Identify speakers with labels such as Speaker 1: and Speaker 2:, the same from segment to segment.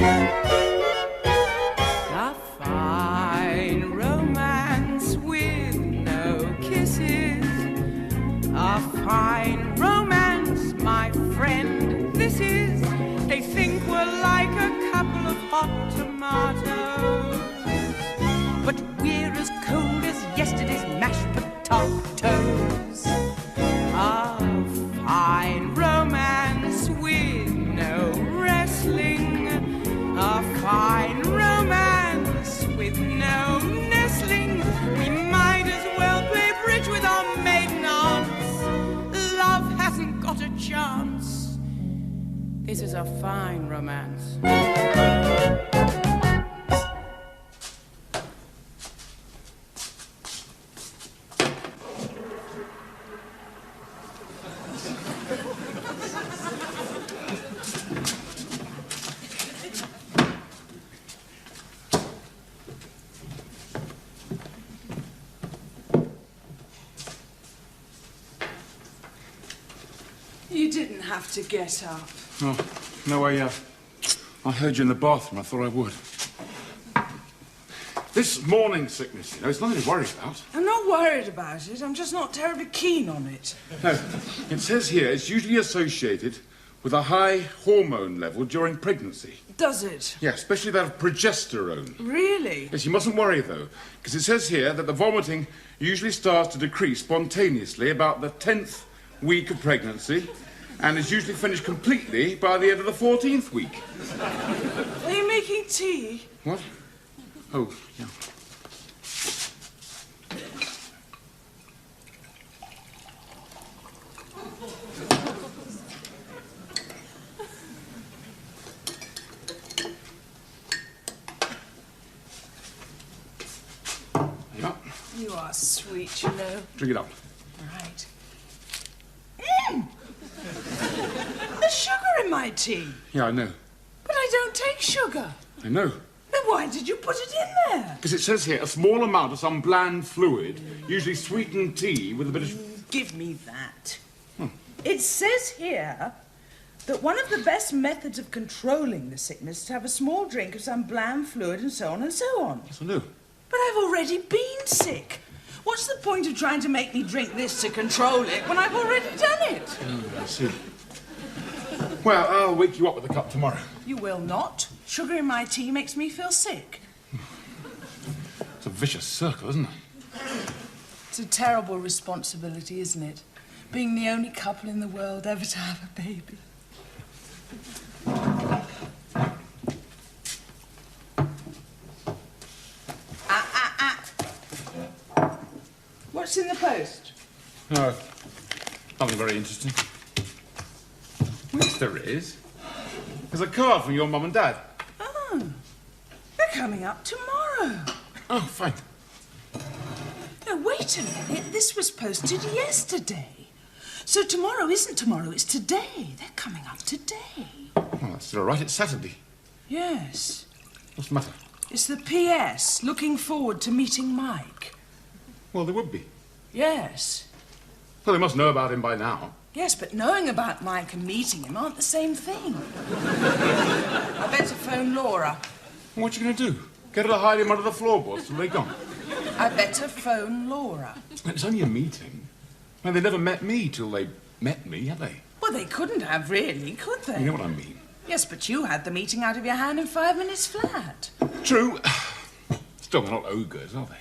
Speaker 1: A fine romance with no kisses. A fine romance, my friend, this is. They think we're like a couple of hot tomatoes, but we're as cold as yesterday's mashed potatoes. A fine romance with no wrestling. A fine romance with no nestling. We might as well play bridge with our maiden aunts. Love hasn't got a chance. This is a fine romance.
Speaker 2: You didn't have to get up.
Speaker 3: Oh, no, I heard you in the bathroom. I thought I would. This morning sickness, you know, it's nothing to worry about.
Speaker 2: I'm not worried about it. I'm just not terribly keen on it.
Speaker 3: No, it says here it's usually associated with a high hormone level during pregnancy.
Speaker 2: Does it?
Speaker 3: Yeah, especially that of progesterone.
Speaker 2: Really?
Speaker 3: Yes, you mustn't worry, though, because it says here that the vomiting usually starts to decrease spontaneously about the 10th week of pregnancy and is usually finished completely by the end of the 14th week.
Speaker 2: Are you making tea?
Speaker 3: What? Oh, yeah. Yeah.
Speaker 2: You are sweet, you know.
Speaker 3: Drink it up.
Speaker 2: Right. There's sugar in my tea.
Speaker 3: Yeah, I know.
Speaker 2: But I don't take sugar.
Speaker 3: I know.
Speaker 2: Then why did you put it in there?
Speaker 3: Because it says here a small amount of some bland fluid, usually sweetened tea with a bit of...
Speaker 2: Give me that. It says here that one of the best methods of controlling the sickness is to have a small drink of some bland fluid and so on and so on.
Speaker 3: Yes, I know.
Speaker 2: But I've already been sick. What's the point of trying to make me drink this to control it when I've already done it?
Speaker 3: I see. Well, I'll wake you up with a cup tomorrow.
Speaker 2: You will not. Sugar in my tea makes me feel sick.
Speaker 3: It's a vicious circle, isn't it?
Speaker 2: It's a terrible responsibility, isn't it? Being the only couple in the world ever to have a baby. What's in the post?
Speaker 3: No, nothing very interesting. Yes, there is. There's a card from your mum and dad.
Speaker 2: Oh, they're coming up tomorrow.
Speaker 3: Oh, fine.
Speaker 2: No, wait a minute. This was posted yesterday. So tomorrow isn't tomorrow, it's today. They're coming up today.
Speaker 3: Well, that's all right. It's Saturday.
Speaker 2: Yes.
Speaker 3: What's the matter?
Speaker 2: It's the PS. Looking forward to meeting Mike.
Speaker 3: Well, there would be.
Speaker 2: Yes.
Speaker 3: Well, they must know about him by now.
Speaker 2: Yes, but knowing about Mike and meeting him aren't the same thing. I better phone Laura.
Speaker 3: What are you going to do? Get her to hide him under the floorboards till they're gone?
Speaker 2: I better phone Laura.
Speaker 3: It's only a meeting. Well, they never met me till they met me, have they?
Speaker 2: Well, they couldn't have, really, could they?
Speaker 3: You know what I mean?
Speaker 2: Yes, but you had the meeting out of your hand in 5 minutes flat.
Speaker 3: True. Still, they're not ogres, are they?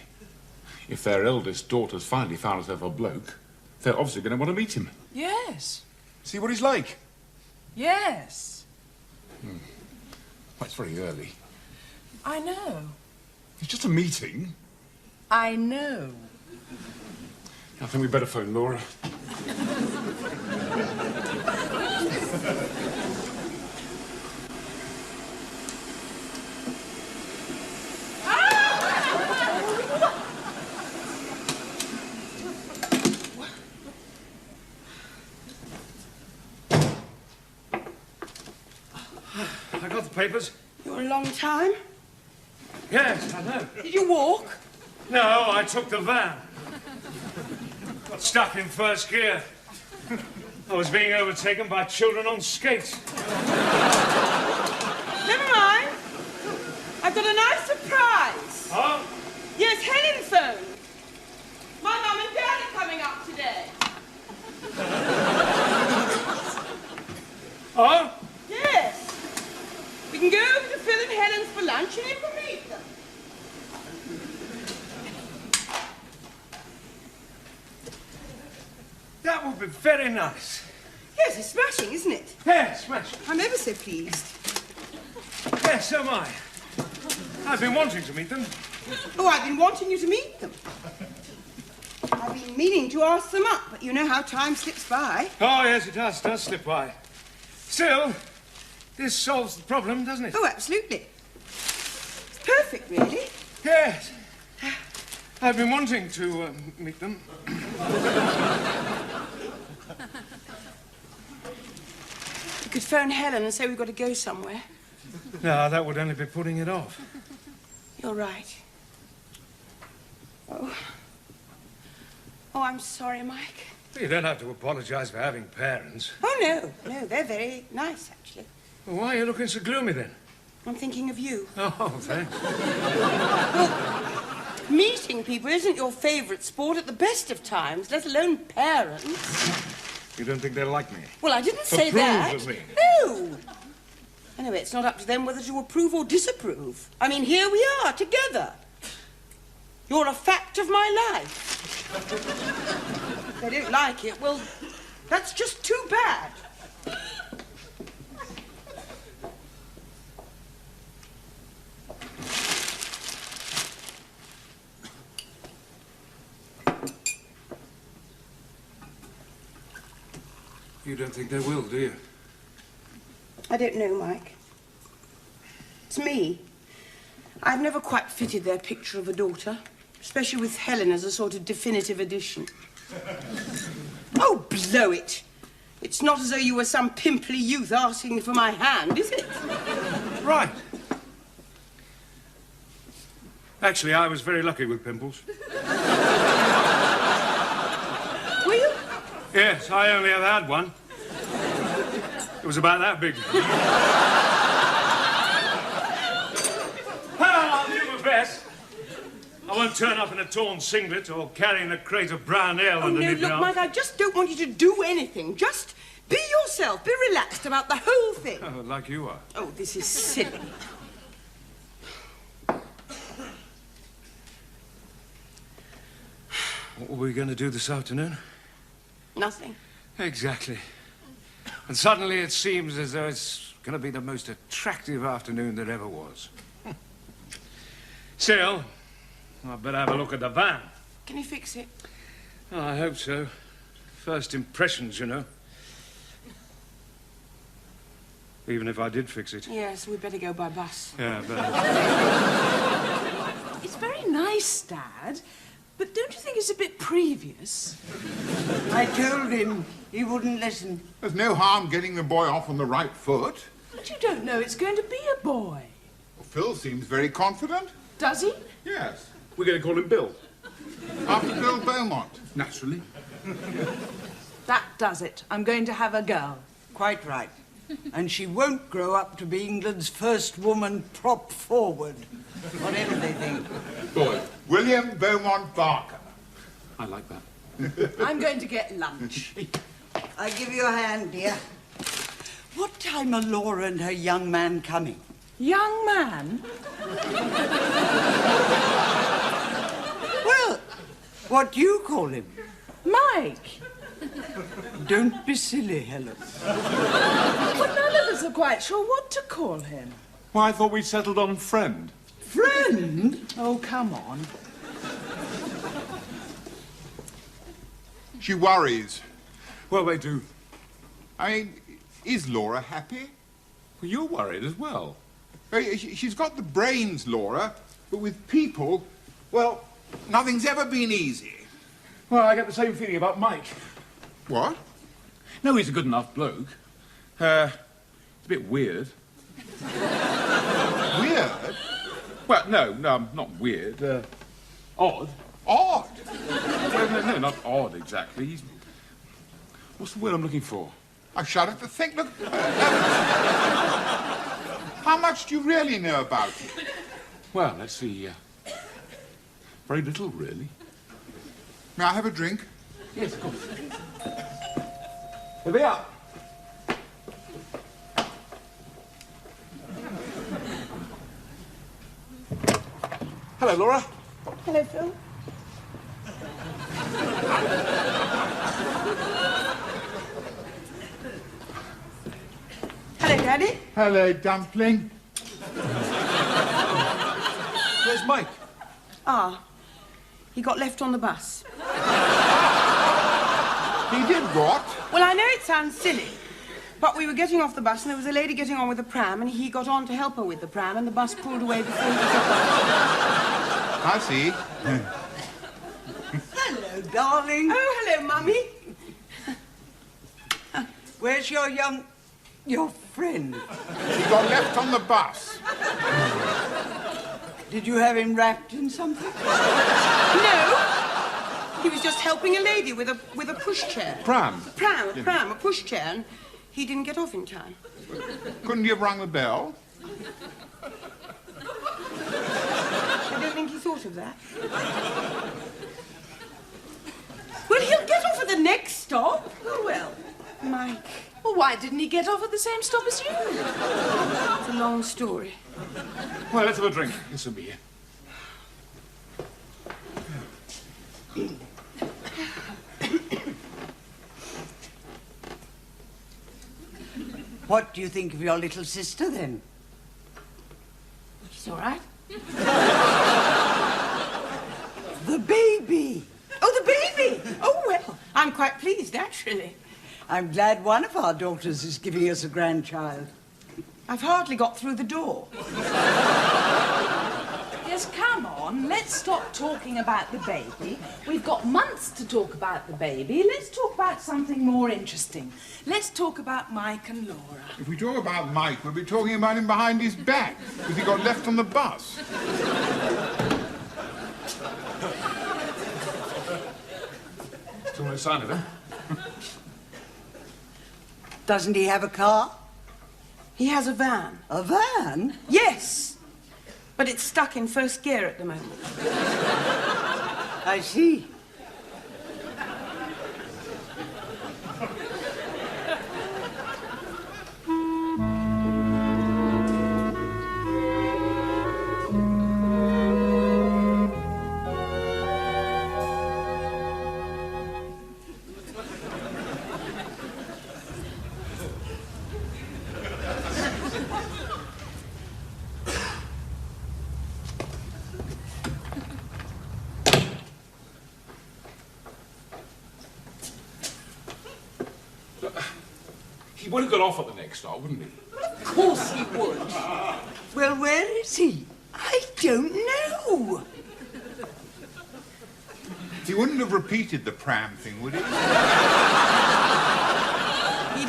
Speaker 3: If their eldest daughter's finally found herself a bloke, they're obviously going to want to meet him.
Speaker 2: Yes.
Speaker 3: See what he's like.
Speaker 2: Yes.
Speaker 3: Well, it's very early.
Speaker 2: I know.
Speaker 3: It's just a meeting.
Speaker 2: I know.
Speaker 3: I think we'd better phone Laura.
Speaker 4: I got the papers.
Speaker 5: You're a long time.
Speaker 4: Yes, I know.
Speaker 5: Did you walk?
Speaker 4: No, I took the van. Got stuck in first gear. I was being overtaken by children on skates.
Speaker 5: Never mind. You can go over to Phil and Helen's for lunch and you can meet them.
Speaker 4: That would be very nice.
Speaker 5: Yes, it's smashing, isn't it?
Speaker 4: Yes, smash.
Speaker 5: I'm ever so pleased.
Speaker 4: Yes, so am I. I've been wanting to meet them.
Speaker 5: Oh, I've been wanting you to meet them. I've been meaning to ask them up, but you know how time slips by.
Speaker 4: Oh, yes, it does slip by. Still, this solves the problem, doesn't it?
Speaker 5: Oh, absolutely. It's perfect, really.
Speaker 4: Yes. I've been wanting to meet them.
Speaker 5: You could phone Helen and say we've got to go somewhere.
Speaker 4: No, that would only be putting it off.
Speaker 5: You're right. Oh. Oh, I'm sorry, Mike.
Speaker 4: You don't have to apologize for having parents.
Speaker 5: Oh, no. No, they're very nice, actually.
Speaker 4: Well, why are you looking so gloomy, then?
Speaker 5: I'm thinking of you.
Speaker 4: Oh, thanks.
Speaker 5: Meeting people isn't your favourite sport at the best of times, let alone parents.
Speaker 4: You don't think they'll like me?
Speaker 5: Well, I didn't say
Speaker 4: Approve
Speaker 5: that.
Speaker 4: of me.
Speaker 5: No. Anyway, it's not up to them whether to approve or disapprove. I mean, here we are, together. You're a fact of my life. If they don't like it, well, that's just too bad.
Speaker 4: You don't think they will, do you?
Speaker 5: I don't know, Mike. It's me. I've never quite fitted their picture of a daughter, especially with Helen as a sort of definitive addition. Oh, blow it! It's not as though you were some pimply youth asking for my hand, is it?
Speaker 4: Right. Actually, I was very lucky with pimples.
Speaker 5: Were you?
Speaker 4: Yes, I only ever had one. It was about that big. Well, I'll do my best. I won't turn up in a torn singlet or carrying a crate of brown ale
Speaker 5: Oh, no,
Speaker 4: underneath
Speaker 5: look,
Speaker 4: my arm.
Speaker 5: Mike, I just don't want you to do anything. Just be yourself. Be relaxed about the whole thing.
Speaker 4: Oh, like you are.
Speaker 5: Oh, this is silly.
Speaker 4: What were we going to do this afternoon?
Speaker 5: Nothing.
Speaker 4: Exactly. And suddenly it seems as though it's going to be the most attractive afternoon that ever was. Still, I'd better have a look at the van.
Speaker 5: Can you fix it?
Speaker 4: Oh, I hope so. First impressions, you know. Even if I did fix it.
Speaker 5: Yes, we'd better go by bus.
Speaker 4: Yeah, but...
Speaker 2: It's very nice, Dad, but don't you think it's a bit previous?
Speaker 6: I told him. He wouldn't listen.
Speaker 7: There's no harm getting the boy off on the right foot.
Speaker 2: But you don't know it's going to be a boy.
Speaker 7: Well, Phil seems very confident.
Speaker 2: Does he?
Speaker 7: Yes.
Speaker 3: We're going to call him Bill.
Speaker 7: After Bill Beaumont.
Speaker 3: Naturally.
Speaker 2: That does it. I'm going to have a girl.
Speaker 6: Quite right. And she won't grow up to be England's first woman prop forward. Whatever they think.
Speaker 3: Boy.
Speaker 7: William Beaumont Barker.
Speaker 3: I like that.
Speaker 2: I'm going to get lunch.
Speaker 6: I give you a hand, dear. What time are Laura and her young man coming?
Speaker 2: Young man?
Speaker 6: Well, what do you call him?
Speaker 2: Mike.
Speaker 6: Don't be silly, Helen.
Speaker 2: Well, none of us are quite sure what to call him.
Speaker 3: Well, I thought we settled on friend.
Speaker 6: Friend?
Speaker 2: Oh, come on.
Speaker 7: She worries.
Speaker 3: Well, they do.
Speaker 7: I mean, is Laura happy?
Speaker 3: Well, you're worried as well.
Speaker 7: She's got the brains, Laura, but with people, well, nothing's ever been easy.
Speaker 3: Well, I get the same feeling about Mike.
Speaker 7: What?
Speaker 3: No, he's a good enough bloke. It's a bit weird.
Speaker 7: Weird?
Speaker 3: Well, no, not weird. Odd.
Speaker 7: Odd?
Speaker 3: Well, no, not odd exactly. He's... What's the word I'm looking for?
Speaker 7: I shudder to think. Look. How much do you really know about him?
Speaker 3: Well, let's see. Very little, really.
Speaker 7: May I have a drink?
Speaker 3: Yes, of course. Here we are. Hello, Laura.
Speaker 5: Hello, Phil. Hello, Daddy.
Speaker 7: Hello, Dumpling.
Speaker 3: Where's Mike?
Speaker 5: Ah, he got left on the bus.
Speaker 7: He did what?
Speaker 5: Well, I know it sounds silly, but we were getting off the bus and there was a lady getting on with the pram and he got on to help her with the pram and the bus pulled away before he could get back.
Speaker 7: I see.
Speaker 6: Hello, darling.
Speaker 5: Oh, hello, Mummy.
Speaker 6: Where's your friend?
Speaker 7: He got left on the bus.
Speaker 6: Did you have him wrapped in something?
Speaker 5: No, he was just helping a lady with a pushchair.
Speaker 3: Pram.
Speaker 5: A pushchair, and he didn't get off in time.
Speaker 7: Couldn't you have rung the bell?
Speaker 5: I don't think he thought of that. Well, he'll get off at the next stop.
Speaker 2: Oh, well.
Speaker 5: Mike,
Speaker 2: Well, why didn't he get off at the same stop as you?
Speaker 5: it's a long story.
Speaker 3: Well, let's have a drink. This will be here.
Speaker 6: What do you think of your little sister, then?
Speaker 5: She's all right.
Speaker 6: The baby.
Speaker 5: Oh, the baby! Oh, well, I'm quite pleased, actually.
Speaker 6: I'm glad one of our daughters is giving us a grandchild.
Speaker 5: I've hardly got through the door.
Speaker 2: Yes, come on. Let's stop talking about the baby. We've got months to talk about the baby. Let's talk about something more interesting. Let's talk about Mike and Laura.
Speaker 7: If we talk about Mike, we'll be talking about him behind his back, because he got left on the bus.
Speaker 3: Still no sign of him.
Speaker 6: Doesn't he have a car?
Speaker 5: He has a van.
Speaker 6: A van?
Speaker 5: Yes, but it's stuck in first gear at the moment.
Speaker 6: I see.
Speaker 3: He would have got off at the next stop, wouldn't he?
Speaker 6: Of course he would. Well, where is he?
Speaker 5: I don't know.
Speaker 7: He wouldn't have repeated the pram thing, would he?
Speaker 5: He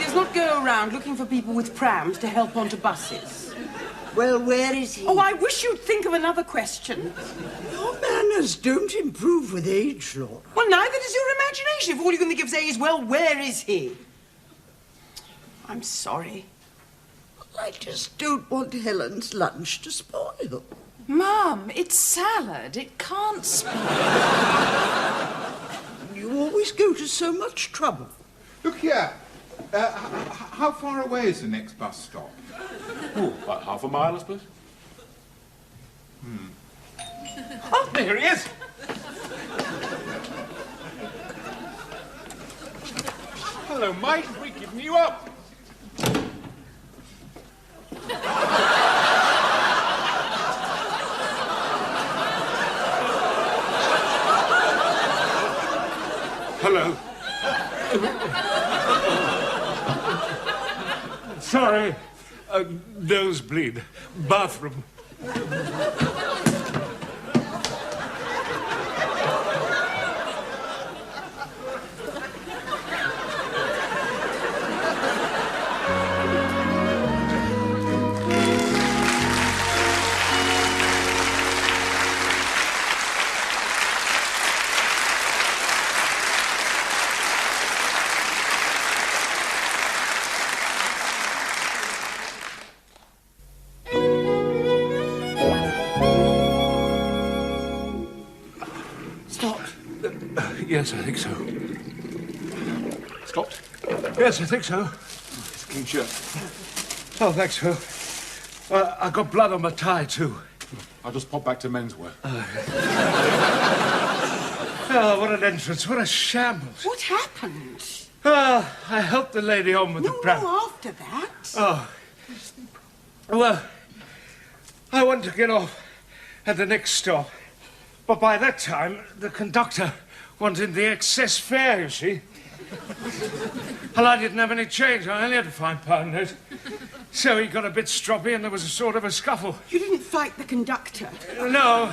Speaker 5: does not go around looking for people with prams to help onto buses.
Speaker 6: Well, where is he?
Speaker 5: Oh, I wish you'd think of another question.
Speaker 6: Your manners don't improve with age, Laura.
Speaker 5: Well, neither does your imagination. If all you can think of saying is, well, where is he? I'm sorry.
Speaker 6: I just don't want Helen's lunch to spoil.
Speaker 2: Mum, it's salad. It can't spoil.
Speaker 6: You always go to so much trouble.
Speaker 7: Look here. How far away is the next bus stop?
Speaker 3: Oh, about half a mile, I suppose. Oh, there he is. Hello, Mike. We've given you up. Hello.
Speaker 4: Sorry. Nosebleed. Bathroom. Yes, I think so.
Speaker 3: Stopped?
Speaker 4: Yes, I think so.
Speaker 3: It's a clean shirt.
Speaker 4: Oh, thanks, Phil. I got blood on my tie, too.
Speaker 3: I'll just pop back to menswear.
Speaker 4: Oh, what an entrance. What a shambles.
Speaker 5: What happened?
Speaker 4: Oh, I helped the lady on with the pram.
Speaker 5: No, after that.
Speaker 4: Oh. Well, I wanted to get off at the next stop. But by that time, the conductor wanted the excess fare, you see. And I didn't have any change. I only had a £5 note. So he got a bit stroppy and there was a sort of a scuffle.
Speaker 5: You didn't fight the conductor?
Speaker 4: No.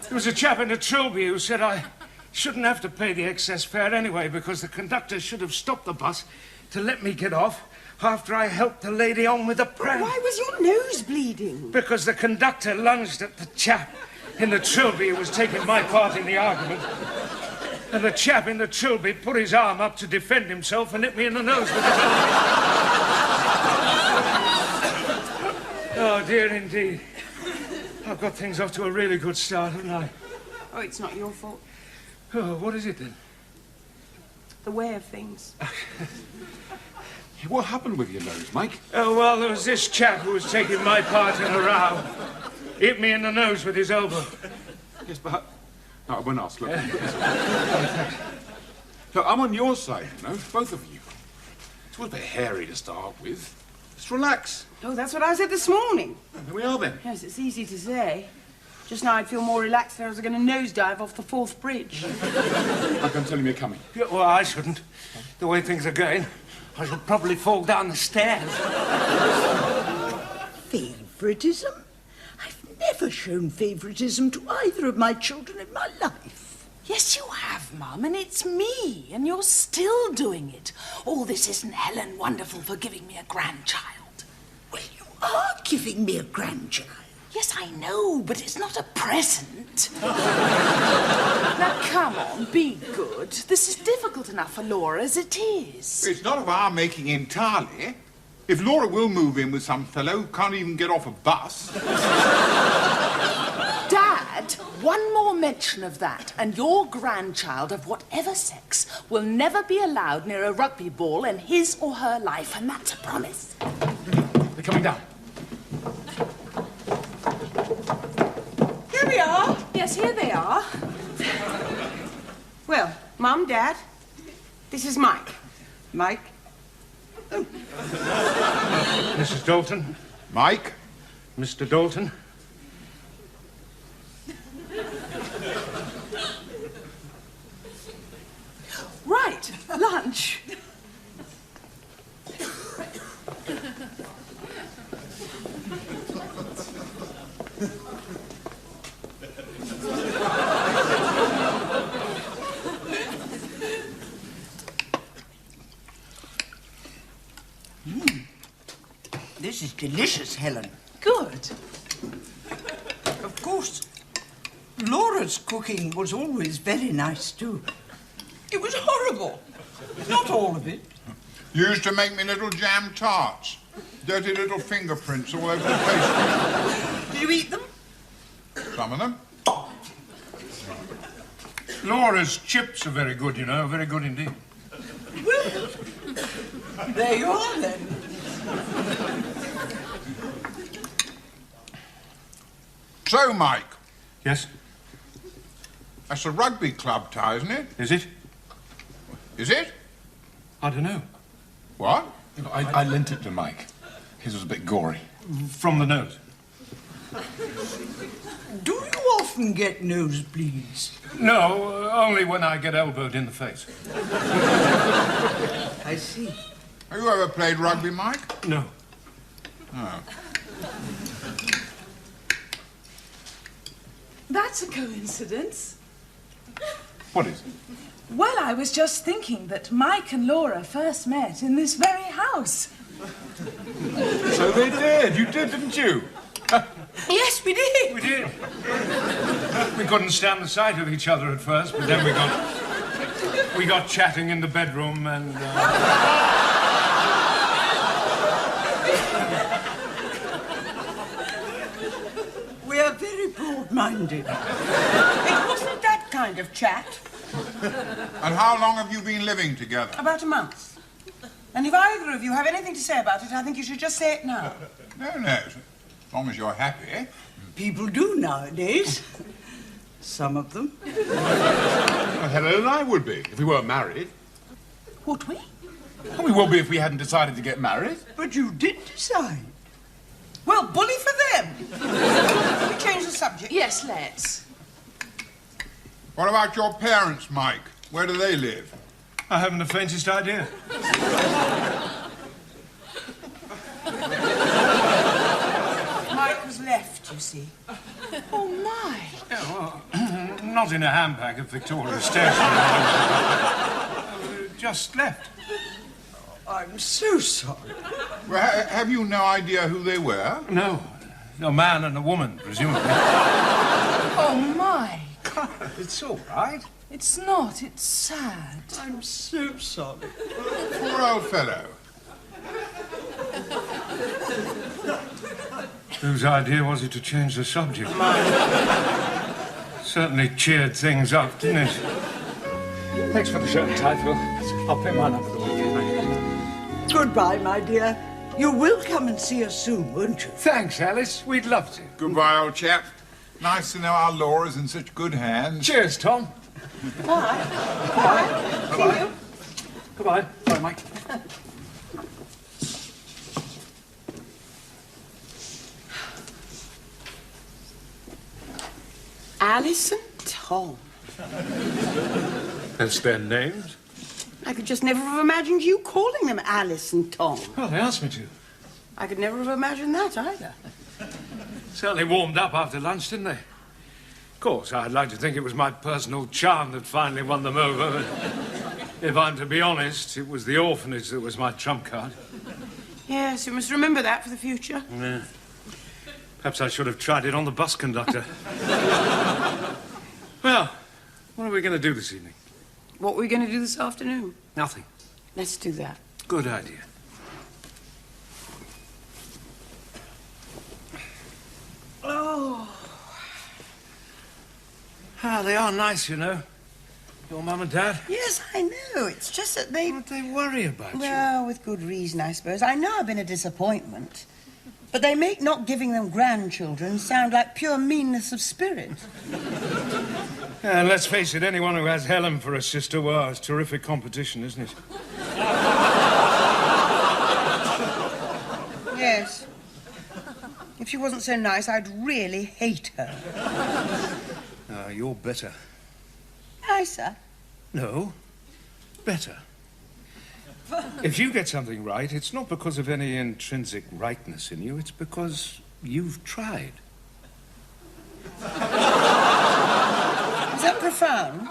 Speaker 4: There was a chap in a Trilby who said I shouldn't have to pay the excess fare anyway because the conductor should have stopped the bus to let me get off after I helped the lady on with the pram.
Speaker 5: Why was your nose bleeding?
Speaker 4: Because the conductor lunged at the chap in the Trilby who was taking my part in the argument. And the chap in the Trilby put his arm up to defend himself and hit me in the nose with it. Oh, dear indeed. I've got things off to a really good start, haven't I?
Speaker 5: Oh, it's not your fault.
Speaker 4: Oh, what is it then?
Speaker 5: The way of things.
Speaker 3: What happened with your nose, Mike?
Speaker 4: Oh, well, there was this chap who was taking my part in a row. Hit me in the nose with his elbow.
Speaker 3: Yes, but... No, I won't ask. Look. Look, I'm on your side, you know, both of you. It's a bit hairy to start with. Just relax.
Speaker 5: Oh, that's what I said this morning.
Speaker 3: Here we are then.
Speaker 5: Yes, it's easy to say. Just now I'd feel more relaxed if I was going to nosedive off the Forth Bridge.
Speaker 3: I can tell him you're coming.
Speaker 4: Yeah, well, I shouldn't. The way things are going, I shall probably fall down the stairs.
Speaker 6: Favouritism? I've never shown favouritism to either of my children in my life.
Speaker 2: Yes, you have, Mum, and it's me, and you're still doing it. All this isn't Helen wonderful for giving me a grandchild.
Speaker 6: Well, you are giving me a grandchild.
Speaker 2: Yes, I know, but it's not a present. Now, come on, be good. This is difficult enough for Laura as it is.
Speaker 7: It's not of our making entirely. If Laura will move in with some fellow who can't even get off a bus...
Speaker 2: Dad, one more mention of that, and your grandchild of whatever sex will never be allowed near a rugby ball in his or her life, and that's a promise.
Speaker 3: They're coming down.
Speaker 5: Here we are.
Speaker 2: Yes, here they are.
Speaker 5: Well, Mum, Dad, this is Mike.
Speaker 6: Mike?
Speaker 4: Mrs. Dalton,
Speaker 7: Mike?
Speaker 4: Mr. Dalton.
Speaker 2: Right, lunch.
Speaker 6: This is delicious, Helen.
Speaker 2: Good.
Speaker 6: Of course, Laura's cooking was always very nice, too. It was horrible. Not all of it.
Speaker 7: Used to make me little jam tarts. Dirty little fingerprints all over the place.
Speaker 6: Did you eat them?
Speaker 7: Some of them.
Speaker 4: Laura's chips are very good, you know, very good indeed.
Speaker 6: Well, there you are, then.
Speaker 7: So, Mike,
Speaker 4: Yes?
Speaker 7: that's a rugby club tie, isn't it?
Speaker 4: Is it?
Speaker 7: Is it?
Speaker 4: I don't know.
Speaker 7: What?
Speaker 3: I lent it to Mike. His was a bit gory.
Speaker 4: From the nose.
Speaker 6: Do you often get nosebleeds?
Speaker 4: No, only when I get elbowed in the face.
Speaker 6: I see.
Speaker 7: Have you ever played rugby, Mike?
Speaker 4: No.
Speaker 7: Oh.
Speaker 2: That's a coincidence.
Speaker 3: What is it?
Speaker 2: Well, I was just thinking that Mike and Laura first met in this very house.
Speaker 3: So they did. You did, didn't you?
Speaker 2: Yes, we did.
Speaker 4: We did. We couldn't stand the sight of each other at first, but then we got chatting in the bedroom and...
Speaker 6: We are very broad-minded.
Speaker 5: It wasn't that kind of chat.
Speaker 7: And how long have you been living together?
Speaker 5: About a month. And if either of you have anything to say about it, I think you should just say it now.
Speaker 7: No, as long as you're happy.
Speaker 6: People do nowadays. Some of them.
Speaker 3: Well, Helen and I would be, if we weren't married.
Speaker 2: Would we?
Speaker 3: And we would be if we hadn't decided to get married.
Speaker 6: But you did decide. Well, bully for them.
Speaker 5: Can we change the subject?
Speaker 2: Yes, let's.
Speaker 7: What about your parents, Mike? Where do they live?
Speaker 4: I haven't the faintest idea.
Speaker 5: Mike has left, you see.
Speaker 2: Oh, my.
Speaker 4: Yeah, well, not in a handbag at Victoria Station. Just left.
Speaker 6: I'm so sorry.
Speaker 7: Well, have you no idea who they were?
Speaker 4: No. A man and a woman, presumably.
Speaker 2: Oh, my.
Speaker 4: It's all right.
Speaker 2: It's not. It's sad.
Speaker 6: I'm so sorry.
Speaker 7: Poor old fellow.
Speaker 4: Whose idea was it to change the subject? Certainly cheered things up, didn't it? Thanks for the shirt and tie, Phil. I'll pay mine up at the weekend.
Speaker 6: Goodbye, my dear. You will come and see us soon, won't you?
Speaker 4: Thanks, Alice. We'd love to.
Speaker 7: Goodbye, old chap. Nice to know our Laura's in such good hands.
Speaker 4: Cheers, Tom.
Speaker 5: Bye. See you.
Speaker 4: Goodbye. Bye, Mike.
Speaker 5: Alice and Tom.
Speaker 4: That's their names?
Speaker 5: I could just never have imagined you calling them Alice and Tom.
Speaker 4: Well, they asked me to.
Speaker 5: I could never have imagined that either.
Speaker 4: Certainly warmed up after lunch, didn't they? Of course, I'd like to think it was my personal charm that finally won them over. But if I'm to be honest, it was the orphanage that was my trump card.
Speaker 5: Yes, you must remember that for the future.
Speaker 4: Yeah. Perhaps I should have tried it on the bus conductor. Well, what are we going to do this evening?
Speaker 5: What were we going to do this afternoon?
Speaker 4: Nothing.
Speaker 5: Let's do that.
Speaker 4: Good idea.
Speaker 5: Oh.
Speaker 4: Ah, they are nice, you know. Your mum and dad.
Speaker 5: Yes, I know. It's just that they...
Speaker 4: But they worry about you.
Speaker 5: Well, with good reason, I suppose. I know I've been a disappointment. But they make not giving them grandchildren sound like pure meanness of spirit.
Speaker 4: And let's face it, anyone who has Helen for a sister, well, it's terrific competition, isn't it?
Speaker 5: Yes. If she wasn't so nice, I'd really hate her.
Speaker 4: You're better.
Speaker 5: Nicer?
Speaker 4: No, better. If you get something right, it's not because of any intrinsic rightness in you, it's because you've tried.
Speaker 5: Is that profound?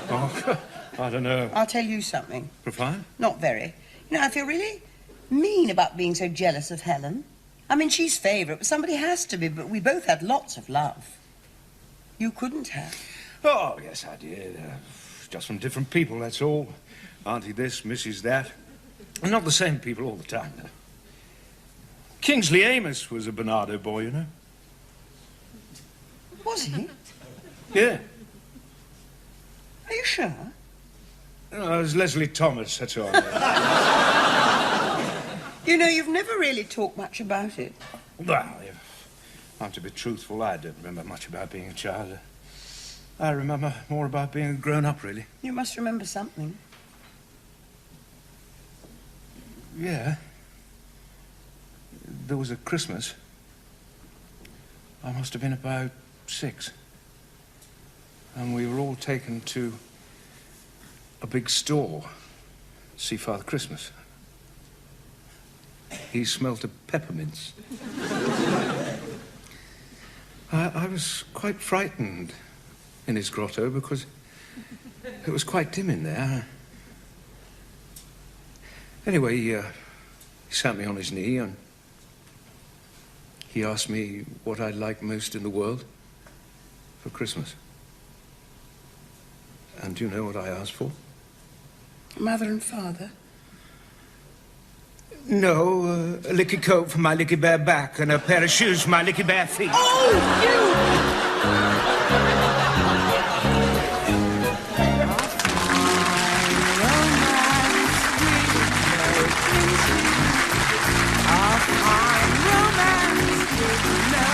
Speaker 4: Oh, I don't know.
Speaker 5: I'll tell you something.
Speaker 4: Profound?
Speaker 5: Not very. You know, I feel really mean about being so jealous of Helen. I mean, she's favourite, but somebody has to be, but we both had lots of love. You couldn't have.
Speaker 4: Oh, yes, I did. Just from different people, that's all. Auntie this, Mrs. that. And not the same people all the time, though. Kingsley Amos was a Bernardo boy, you know.
Speaker 5: Was he?
Speaker 4: Yeah.
Speaker 5: Are you sure?
Speaker 4: It was Leslie Thomas, that's all.
Speaker 5: You know, you've never really talked much about it.
Speaker 4: Well, if I'm to be truthful, I don't remember much about being a child. I remember more about being grown up, really.
Speaker 5: You must remember something.
Speaker 4: Yeah. There was a Christmas. I must have been about 6. And we were all taken to a big store to see Father Christmas. He smelt of peppermints. I was quite frightened in his grotto because it was quite dim in there. Anyway, he sat me on his knee and he asked me what I'd like most in the world for Christmas. And do you know what I asked for?
Speaker 5: Mother and father?
Speaker 4: No, a licky coat for my licky bare back and a pair of shoes for my licky bare feet.
Speaker 5: Oh, you!
Speaker 1: A fine romance with no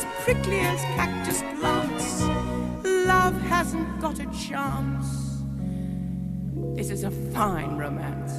Speaker 1: as prickly as cactus plants. Love hasn't got a chance. This is a fine romance.